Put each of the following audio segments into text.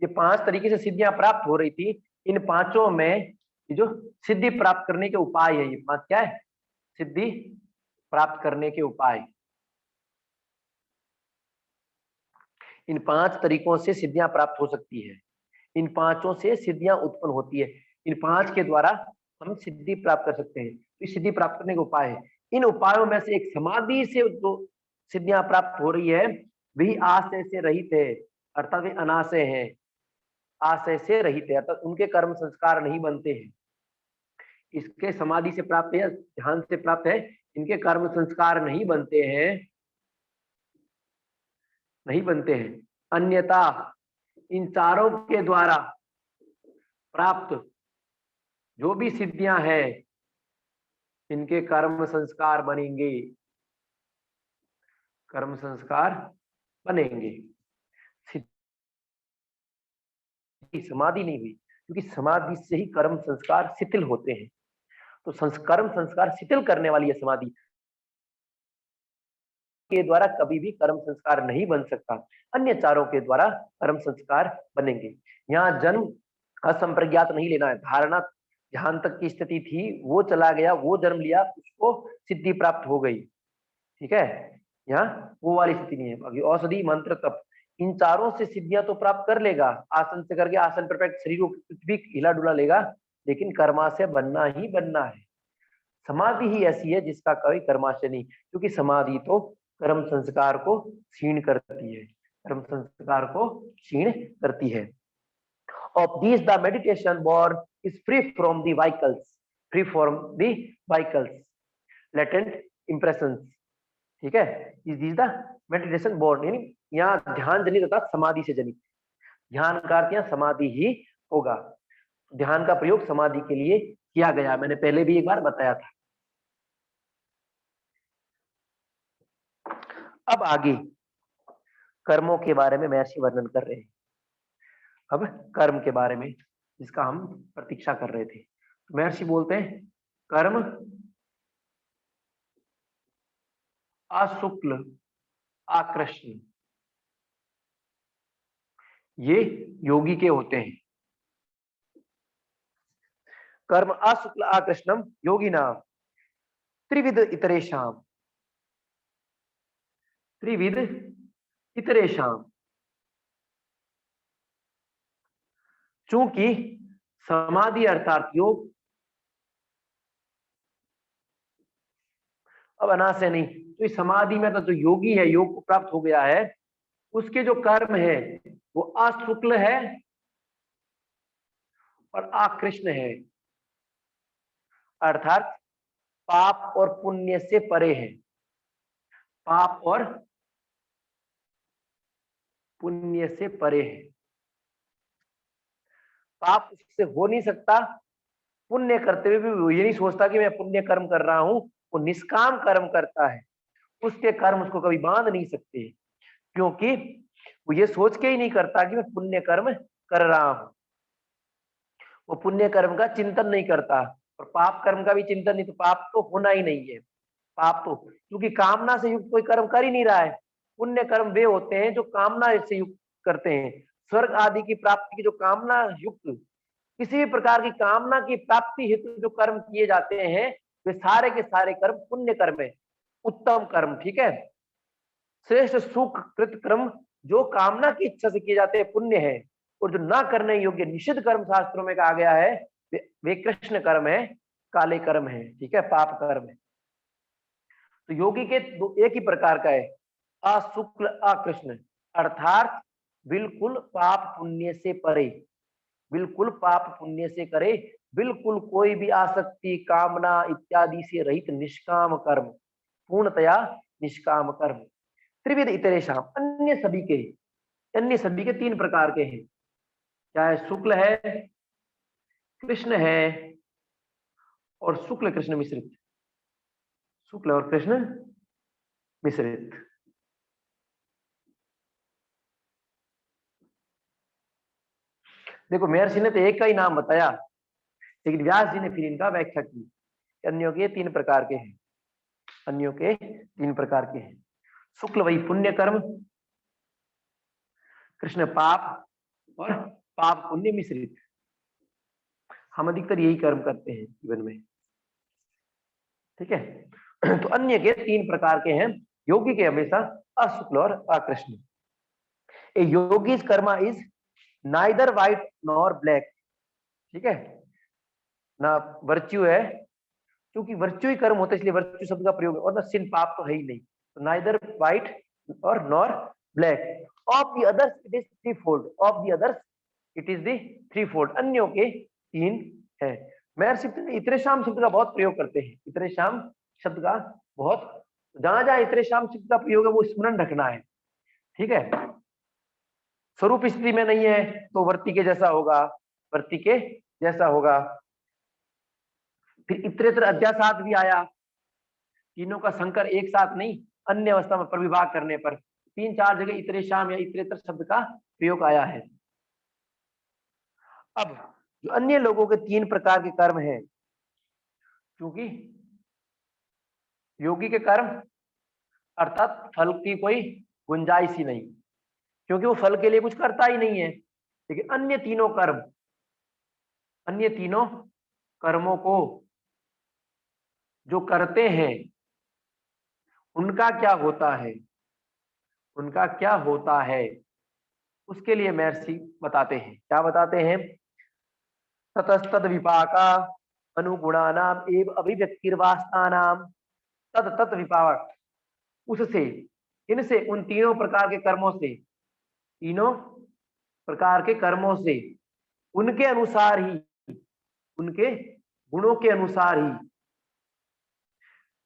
ये 5 तरीके से सिद्धियां प्राप्त हो रही थी। इन पांचों में ये जो सिद्धि प्राप्त करने के उपाय है, ये 5 क्या है? सिद्धि प्राप्त करने के उपाय। इन 5 तरीकों से सिद्धियां प्राप्त हो सकती है। इन पांचों से सिद्धियां उत्पन्न होती है। इन 5 के द्वारा हम सिद्धि प्राप्त कर सकते हैं। तो सिद्धि प्राप्त करने के उपाय है। इन उपायों में से एक समाधि से जो सिद्धियां प्राप्त हो रही है, वही आशय से रहित है, अर्थात वे अनाशय हैं, आशय से रहित है, अर्थात उनके कर्म संस्कार नहीं बनते हैं। इसके समाधि से प्राप्त है, ध्यान से प्राप्त है, इनके कर्म संस्कार नहीं बनते हैं, नहीं बनते हैं। अन्यथा इन चारों के द्वारा प्राप्त जो भी सिद्धियां हैं, इनके कर्म संस्कार बनेंगे, कर्म संस्कार बनेंगे। समाधि नहीं हुई, क्योंकि समाधि से ही कर्म संस्कार शिथिल होते हैं। तो कर्म संस्कार शिथिल करने वाली है समाधि, के द्वारा कभी भी कर्म संस्कार नहीं बन सकता। अन्य चारों के द्वारा कर्म संस्कार बनेंगे। यहाँ जन्म असंप्रज्ञात नहीं लेना है। धारणा जहां तक की स्थिति थी वो चला गया, वो जन्म लिया, उसको सिद्धि प्राप्त हो गई, ठीक है। यहाँ वो वाली स्थिति नहीं है। अभी औषधि, मंत्र, तप, इन चारों से सिद्धियां तो प्राप्त कर लेगा। आसन से करके आसन पर शरीर को कुछ भी हिला डुला लेगा, लेकिन कर्मा से बनना ही बनना है। समाधि ही ऐसी है जिसका कोई कर्माशय नहीं, क्योंकि समाधि तो कर्म संस्कार को क्षीण करती है, कर्म संस्कार को क्षीण करती है। Of these the meditation born is free from the vehicles, free from the vehicles, latent impressions, ठीक है। Is these the meditation born, यानी यहाँ ध्यान जनित तथा समाधि से जनित। ध्यान का अर्थ यहाँ समाधि ही होगा। ध्यान का प्रयोग समाधि के लिए किया गया, मैंने पहले भी एक बार बताया था। अब आगे कर्मों के बारे में महर्षि वर्णन कर रहे हैं। अब कर्म के बारे में जिसका हम प्रतीक्षा कर रहे थे, महर्षि बोलते हैं कर्म अशुक्ल आकृष्ण ये योगी के होते हैं। कर्म अशुक्ल आकृष्णम योगिनाम त्रिविध इतरेषाम, त्रिविध इतरेषाम। चूंकि समाधि अर्थात योग, अब अनाशय नहीं, तो इस समाधि में तो जो योगी है, योग को प्राप्त हो गया है, उसके जो कर्म है वो अशुक्ल है और अकृष्ण है, अर्थात पाप और पुण्य से परे है। पाप और पुण्य से परे है। पाप उससे हो नहीं सकता, पुण्य करते हुए भी वो ये नहीं सोचता कि मैं पुण्य कर्म कर रहा हूं, वो निष्काम कर्म करता है, उसके कर्म उसको कभी बांध नहीं सकते, क्योंकि वो ये सोच के ही नहीं करता कि मैं पुण्य कर्म कर रहा हूं। वो पुण्य कर्म का चिंतन नहीं करता और पाप कर्म का भी चिंतन नहीं, तो पाप तो होना ही नहीं है। पाप तो क्योंकि कामना से युक्त कोई कर्म कर ही नहीं रहा है। पुण्य कर्म वे होते हैं जो कामना से युक्त करते हैं। स्वर्ग आदि की प्राप्ति की जो कामना युक्त, किसी भी प्रकार की कामना की प्राप्ति हेतु जो कर्म किए जाते हैं, वे सारे के सारे कर्म पुण्य कर्म है, उत्तम कर्म, ठीक है। श्रेष्ठ सुख कृत कर्म जो कामना की इच्छा से किए जाते हैं पुण्य है, और जो ना करने योग्य निषिद्ध कर्म शास्त्रों में कहा गया है वे कृष्ण कर्म है, काले कर्म है, ठीक है, पाप कर्म है। तो योगी के एक ही प्रकार का है, अशुक्ल अकृष्ण, अर्थात बिल्कुल पाप पुण्य से परे, बिल्कुल पाप पुण्य से करे, बिल्कुल कोई भी आसक्ति कामना इत्यादि से रहित निष्काम कर्म, पूर्णतया निष्काम कर्म। त्रिविध इतरेषाम, अन्य सभी के, अन्य सभी के 3 प्रकार के हैं, चाहे शुक्ल है, कृष्ण है और शुक्ल कृष्ण मिश्रित, शुक्ल और कृष्ण मिश्रित। देखो महर्षि ने तो एक का ही नाम बताया, लेकिन व्यास जी ने फिर इनका व्याख्या की। अन्यों के 3 प्रकार के हैं, अन्यों के 3 प्रकार के हैं। शुक्ल वही पुण्य कर्म, कृष्ण पाप और पाप पुण्य मिश्रित। हम अधिकतर यही कर्म करते हैं जीवन में, ठीक है। तो अन्य के 3 प्रकार के हैं, योगी के हमेशा अशुक्ल और अकृष्ण। A yogi's karma is neither white nor black, ठीक है ना, वर्च्यू है, क्योंकि वर्च्यू ही कर्म होता है इसलिए वर्च्यू शब्द का प्रयोग है, और ना सिन पाप तो है ही नहीं, तो नाइदर व्हाइट और nor black. Of the others it is three fold, of the others it is the three fold, अन्यों के 3 है। महर्षि इतने शाम शब्द का बहुत प्रयोग करते हैं, इतने शाम शब्द का बहुत, जहां जहां इतने शाम शब्द का प्रयोग है वो स्मरण रखना है, ठीक है। स्वरूप स्त्री में नहीं है तो वर्ती के जैसा होगा, वर्ती के जैसा होगा। फिर इतरेतर अध्यासात भी आया, तीनों का संकर एक साथ नहीं, अन्य अवस्था में प्रविभाग करने पर 3-4 जगह इतरे शाम या इतरेतर शब्द का प्रयोग आया है। अब जो अन्य लोगों के 3 प्रकार के कर्म हैं, क्योंकि योगी के कर्म अर्थात फल की कोई गुंजाइश ही नहीं, क्योंकि वो फल के लिए कुछ करता ही नहीं है। लेकिन अन्य तीनों कर्म, अन्य तीनों कर्मों को जो करते हैं उनका क्या होता है, उनका क्या होता है, उसके लिए महर्षि बताते हैं। क्या बताते हैं? ततस्तद विपाका अनुगुणानाम एव अभिव्यक्तिर्वासनानाम तद तत् विपाक, उससे, इनसे, उन तीनों प्रकार के कर्मों से, तीनों प्रकार के कर्मों से, उनके अनुसार ही, उनके गुणों के अनुसार ही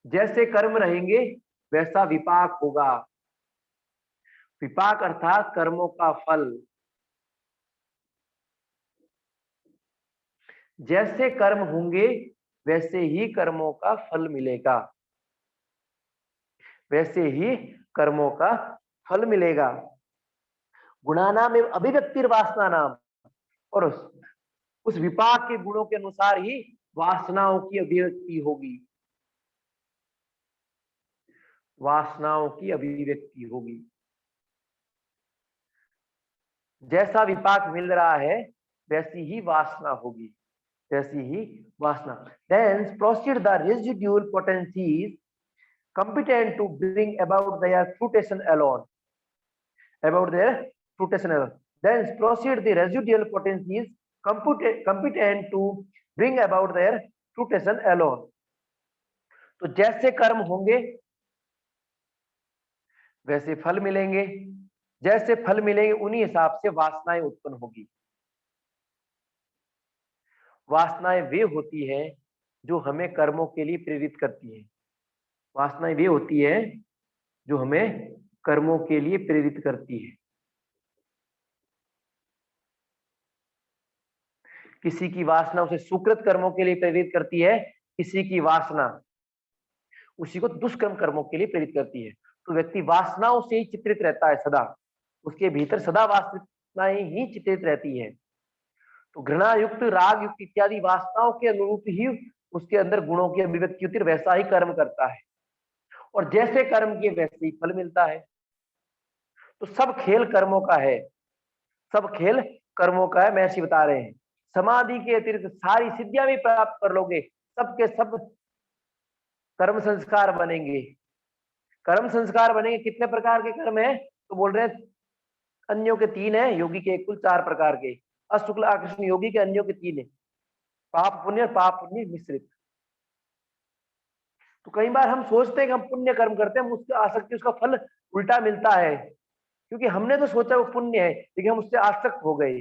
जैसे कर्म रहेंगे वैसा विपाक होगा। विपाक अर्थात कर्मों का फल, जैसे कर्म होंगे वैसे ही कर्मों का फल मिलेगा, वैसे ही कर्मों का फल मिलेगा। गुणानाम एवं अभिव्यक्तिर वासना नाम, और उस विपाक के गुणों के अनुसार ही वासनाओं की अभिव्यक्ति होगी, वासनाओं की अभिव्यक्ति होगी। जैसा विपाक मिल रहा है वैसी ही वासना होगी, वैसी ही वासना। Thence proceed the residual potencies competent to bring about their fruition alone, about their fruition alone. Thence proceed the residual potencies competent to bring about their fruition alone. तो जैसे कर्म होंगे वैसे फल मिलेंगे, जैसे फल मिलेंगे उन्हीं हिसाब से वासनाएं उत्पन्न होगी। वासनाएं वे होती है जो हमें कर्मों के लिए प्रेरित करती है, वासनाएं वे होती है जो हमें कर्मों के लिए प्रेरित करती है। किसी की वासना उसे सुकृत कर्मों के लिए प्रेरित करती है, किसी की वासना उसी को दुष्कर्म कर्मों के लिए प्रेरित करती है। तो व्यक्ति वासनाओं से ही चित्रित रहता है सदा, उसके भीतर सदा वासनाएं ही चित्रित रहती है। तो घृणा युक्त, राग युक्त इत्यादि वासनाओं के अनुरूप ही उसके अंदर गुणों की अभिव्यक्ति होती है, वैसा ही कर्म करता है, और जैसे कर्म किए वैसे ही फल मिलता है। तो सब खेल कर्मों का है, सब खेल कर्मों का है। महर्षि बता रहे हैं समाधि के अतिरिक्त सारी सिद्धियां भी प्राप्त कर लोगे, सबके सब कर्म संस्कार बनेंगे। कर्म संस्कार बनेंगे, कितने प्रकार के कर्म है? तो बोल रहे हैं अन्यों के 3 है, योगी के कुल 4 प्रकार के। अशुक्ल आकृष्ण योगी के अन्यों के 3 है, पाप पुण्य, पाप पुण्य मिश्रित। तो कई बार हम सोचते हैं कि हम पुण्य कर्म करते हैं, उससे आसक्ति, उसका फल उल्टा मिलता है, क्योंकि हमने तो सोचा वो पुण्य है लेकिन हम उससे आसक्त हो गए।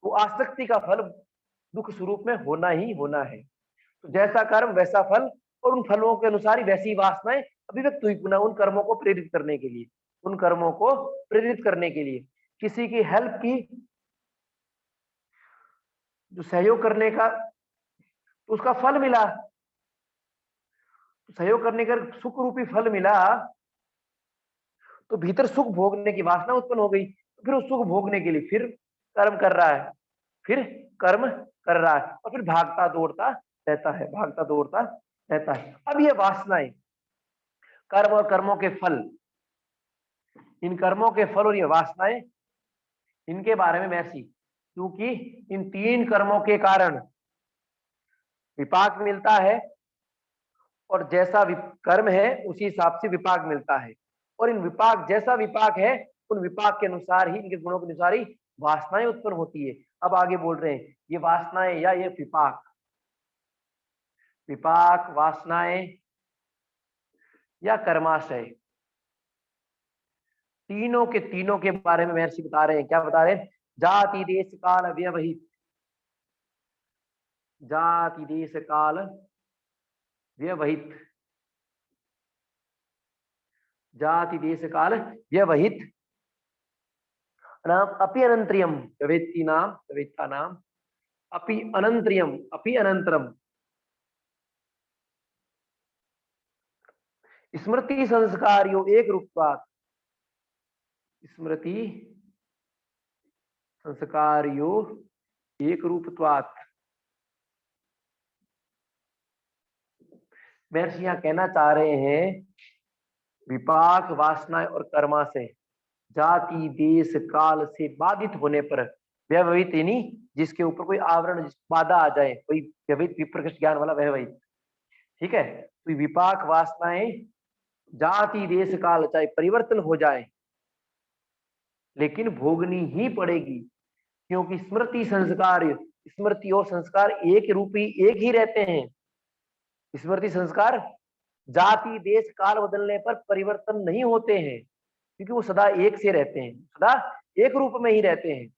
वो आसक्ति का फल दुख स्वरूप में होना ही होना है। तो जैसा कर्म वैसा फल, और उन फलों के अनुसार ही वैसी वासनाएं अभिव्यक्त हुई पुनः उन कर्मों को प्रेरित करने के लिए, उन कर्मों को प्रेरित करने के लिए। किसी की हेल्प की, जो सहयोग करने का, तो उसका फल मिला, तो सहयोग करने का सुख रूपी फल मिला, तो भीतर सुख भोगने की वासना उत्पन्न हो गई, तो फिर उस सुख भोगने के लिए फिर कर्म कर रहा है, फिर कर्म कर रहा है, और फिर भागता दौड़ता रहता है, भागता दौड़ता रहता है। अब ये वासनाएं, कर्म और कर्मों के फल, इन कर्मों के फल और ये वासनाएं, इनके बारे में महर्षि क्योंकि इन 3 कर्मों के कारण विपाक मिलता है और जैसा कर्म है उसी हिसाब से विपाक मिलता है, और इन विपाक जैसा विपाक है उन विपाक के अनुसार ही, इनके गुणों के अनुसार ही वासनाएं उत्पन्न होती है। अब आगे बोल रहे हैं ये वासनाएं या ये विपाक, विपाक, वासनाएं या कर्माशय, तीनों के बारे में महर्षि बता रहे हैं। क्या बता रहे हैं? जाति देश काल व्यवहित, जाति देश काल व्यवहित, जाति देश काल व्यवहित नाम अपि अनंतरियम व्यवेत्ति नाम व्यवेत्ता नाम अपि अनंतरियम अपि अनंतरम स्मृति संस्कारियो एक रूपत्वात्, स्मृति संस्कारियो एक रूपत्वात्। महर्षि यहाँ कहना चाह रहे हैं विपाक, वासना और कर्मा से जाति देश काल से बाधित होने पर व्यवहित, यानी जिसके ऊपर कोई आवरण बाधा आ जाए, कोई व्यवहित विप्रकृष्ट ज्ञान वाला व्यवहित, ठीक है। तो विपाक वासनाएं जाति देश काल चाहे परिवर्तन हो जाए लेकिन भोगनी ही पड़ेगी, क्योंकि स्मृति संस्कार, स्मृति और संस्कार एक रूपी एक ही रहते हैं। स्मृति संस्कार जाति देश काल बदलने पर परिवर्तन नहीं होते हैं, क्योंकि वो सदा एक से रहते हैं, सदा एक रूप में ही रहते हैं।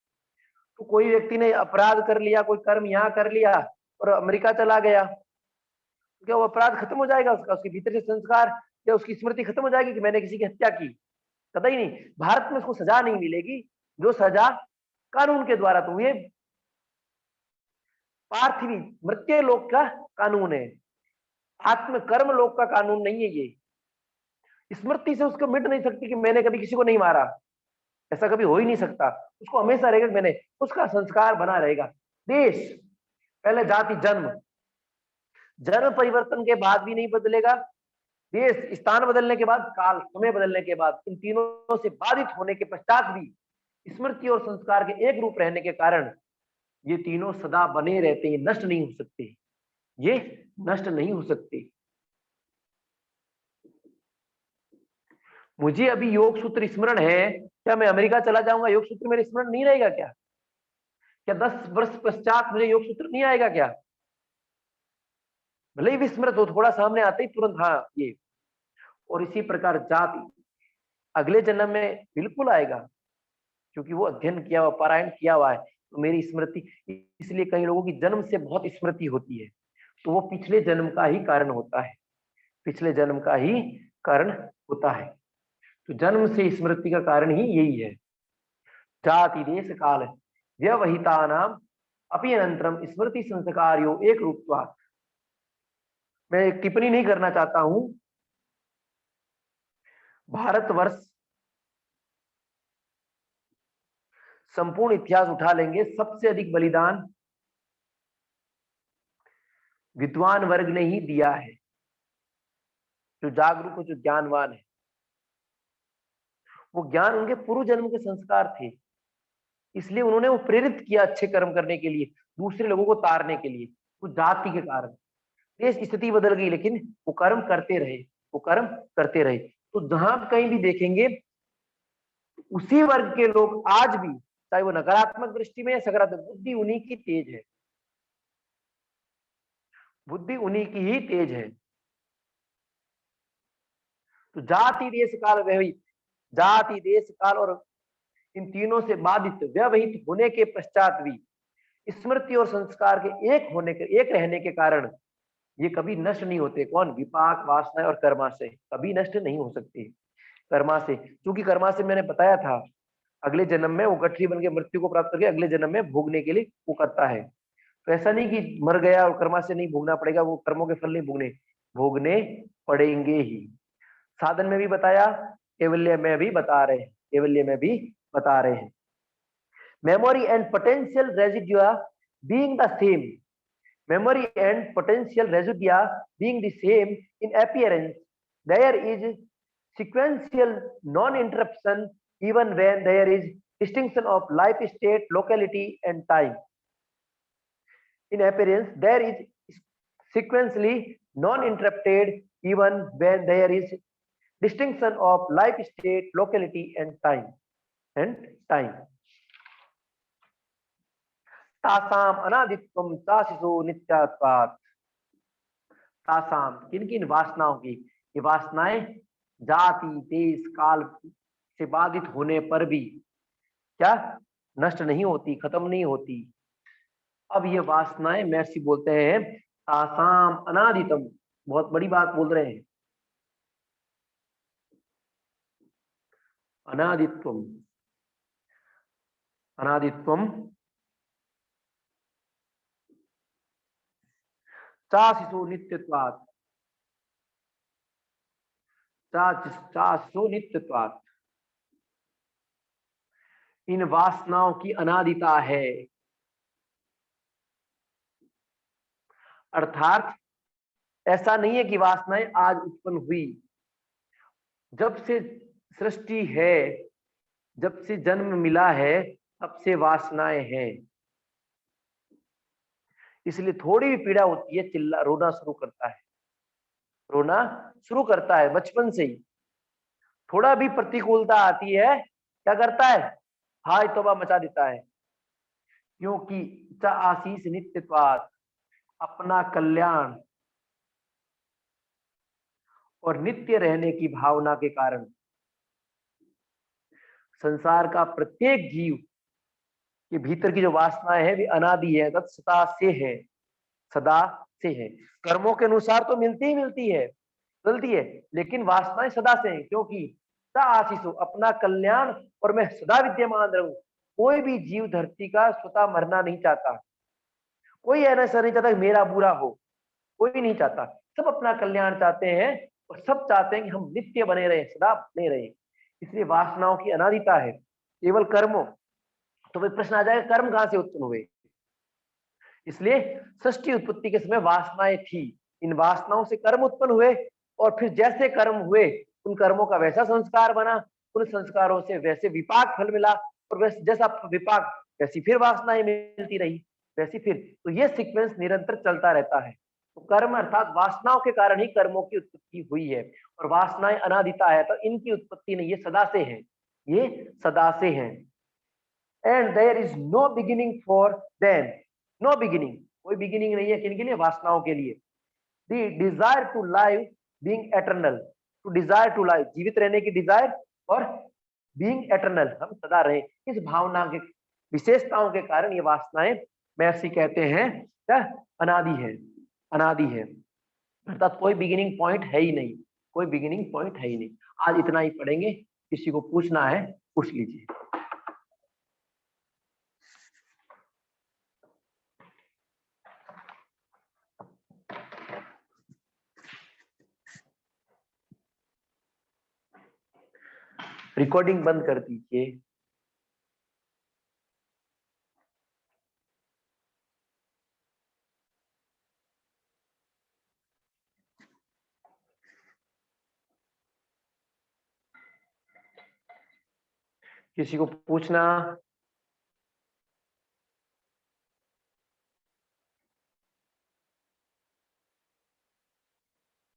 तो कोई व्यक्ति ने अपराध कर लिया, कोई कर्म यहाँ कर लिया और अमेरिका चला गया, तो क्या वो अपराध खत्म हो जाएगा उसका? उसके भीतर से संस्कार या उसकी स्मृति खत्म हो जाएगी कि मैंने किसी की हत्या की? कतई नहीं। भारत में उसको सजा नहीं मिलेगी जो सजा कानून के द्वारा, तो ये पार्थिवी मृत्यु लोक का कानून है, आत्म कर्म लोक का कानून नहीं है। ये स्मृति से उसको मिट नहीं सकती कि मैंने कभी किसी को नहीं मारा, ऐसा कभी हो ही नहीं सकता। उसको हमेशा रहेगा कि मैंने, उसका संस्कार बना रहेगा। देश, पहले जाति, जन्म, जन्म परिवर्तन के बाद भी नहीं बदलेगा, देश स्थान बदलने के बाद, काल समय बदलने के बाद, इन तीनों से बाधित होने के पश्चात भी स्मृति और संस्कार के एक रूप रहने के कारण ये तीनों सदा बने रहते हैं, नष्ट नहीं हो सकते, ये नष्ट नहीं हो सकते। मुझे अभी योग सूत्र स्मरण है, क्या मैं अमेरिका चला जाऊंगा योग सूत्र मेरे स्मरण नहीं रहेगा क्या? क्या 10 वर्ष पश्चात मुझे योग सूत्र नहीं आएगा क्या? भले ही विस्मृत हो, थोड़ा सामने आते ही तुरंत हाँ ये। और इसी प्रकार जाति अगले जन्म में बिल्कुल आएगा, क्योंकि वो अध्ययन किया हुआ, पारायण किया हुआ है, तो मेरी स्मृति, इसलिए कई लोगों की जन्म से बहुत स्मृति होती है, तो वो पिछले जन्म का ही कारण होता है, पिछले जन्म का ही कारण होता है। तो जन्म से स्मृति का कारण ही यही है। जाति देश काल व्यवहिता नाम अपि अनंतरम स्मृति संस्कार्यो एक रूपत्वात्। मैं एक टिप्पणी नहीं करना चाहता हूं, भारतवर्ष संपूर्ण इतिहास उठा लेंगे, सबसे अधिक बलिदान विद्वान वर्ग ने ही दिया है, जो जागरूक, जो ज्ञानवान है। वो ज्ञान उनके पूर्व जन्म के संस्कार थे, इसलिए उन्होंने वो प्रेरित किया अच्छे कर्म करने के लिए, दूसरे लोगों को तारने के लिए। वो जाति के कारण देश की स्थिति बदल गई, लेकिन वो कर्म करते रहे, वो कर्म करते रहे। तो जहां कहीं भी देखेंगे उसी वर्ग के लोग आज भी, चाहे वो नकारात्मक दृष्टि में या सकारात्मक, बुद्धि उन्हीं की तेज है, बुद्धि उन्हीं की ही तेज है। तो जाति देश काल व्यवहित, जाति देश काल और इन तीनों से बाधित व्यवहित होने के पश्चात भी स्मृति और संस्कार के एक होने के, एक रहने के कारण ये कभी नष्ट नहीं होते। कौन? विपाक, वासना और कर्माशय कभी नष्ट नहीं हो सकते। कर्माशय, क्योंकि कर्माशय मैंने बताया था अगले जन्म में वो गठरी बन के मृत्यु को प्राप्त करके अगले जन्म में भोगने के लिए वो करता है। तो ऐसा नहीं कि मर गया और कर्माशय नहीं भोगना पड़ेगा, वो कर्मों के फल नहीं भोगने पड़ेंगे ही। साधन में भी बताया, कैवल्य में भी बता रहे हैं, कैवल्य में भी बता रहे हैं। Memory and potential residua being the same, memory and potential residua being the same in appearance, there is sequential non-interruption even when there is distinction of life state, locality, and time. In appearance, there is sequentially non-interrupted even when there is distinction of life state, locality, and time. तासाम अनादित्वम तासिसो नित्यात्वात्। तासाम किन किन वासनाओं की, ये वासनाएं जाति देश काल से बाधित होने पर भी क्या नष्ट नहीं होती, खत्म नहीं होती। अब ये वासनाएं महर्षि बोलते हैं तासाम अनादितम, बहुत बड़ी बात बोल रहे हैं। अनादित्वम, अनादित्वम चाशिषु नित्यत्वात्, चाशिषु नित्यत्वात्, इन वासनाओं की अनादिता है। अर्थात ऐसा नहीं है कि वासनाएं आज उत्पन्न हुई, जब से सृष्टि है, जब से जन्म मिला है, तब से वासनाएं हैं। इसलिए थोड़ी भी पीड़ा होती है, चिल्ला रोना शुरू करता है, रोना शुरू करता है बचपन से ही। थोड़ा भी प्रतिकूलता आती है, क्या करता है, हाय तौबा मचा देता है। क्योंकि च आशीष नित्यत्वात्, अपना कल्याण और नित्य रहने की भावना के कारण संसार का प्रत्येक जीव के भीतर की जो वासनाएं है वे अनादि है, सदा से है, सदा से है। कर्मों के अनुसार तो मिलती ही मिलती है, बदलती है, लेकिन वासनाएं सदा से है। क्योंकि स आशीषो, अपना कल्याण और मैं सदा विद्यमान रहूं। कोई भी जीव धरती का स्वतः मरना नहीं चाहता, कोई ऐसा नहीं चाहता कि मेरा बुरा हो, कोई नहीं चाहता। सब अपना कल्याण चाहते हैं और सब चाहते हैं कि हम नित्य बने रहे, सदा बने रहे। इसलिए वासनाओं की अनादिता है। केवल कर्मों, तो फिर प्रश्न आ जाएगा कर्म कहां से उत्पन्न हुए। इसलिए सृष्टि उत्पत्ति के समय वासनाएं थी, इन वासनाओं से कर्म उत्पन्न हुए और फिर जैसे कर्म हुए उन कर्मों का वैसा संस्कार बना, उन संस्कारों से वैसे विपाक फल मिला और वैसे जैसा विपाक वैसी फिर वासनाएं मिलती रही, वैसी फिर। तो ये सीक्वेंस निरंतर चलता रहता है। तो कर्म अर्थात वासनाओं के कारण ही कर्मों की उत्पत्ति हुई है और वासनाएं अनादिता है, तो इनकी उत्पत्ति नहीं, ये सदा से है, ये सदा से है। And there is no beginning for them, no beginning, कोई बिगिनिंग नहीं है किन के लिए, वासनाओं के लिए। The desire to live being eternal, to desire to live, जीवित रहने की डिजायर, और बीइंग एटर्नल, हम सदा रहे, इस भावना के विशेषताओं के कारण ये वासनाएं महर्षि कहते हैं क्या अनादि है, अनादि है। अर्थात कोई बिगिनिंग पॉइंट है ही नहीं, कोई बिगिनिंग पॉइंट है ही नहीं। आज इतना ही पढ़ेंगे, किसी को पूछना है पूछ लीजिए। रिकॉर्डिंग बंद कर दीजिए। किसी को पूछना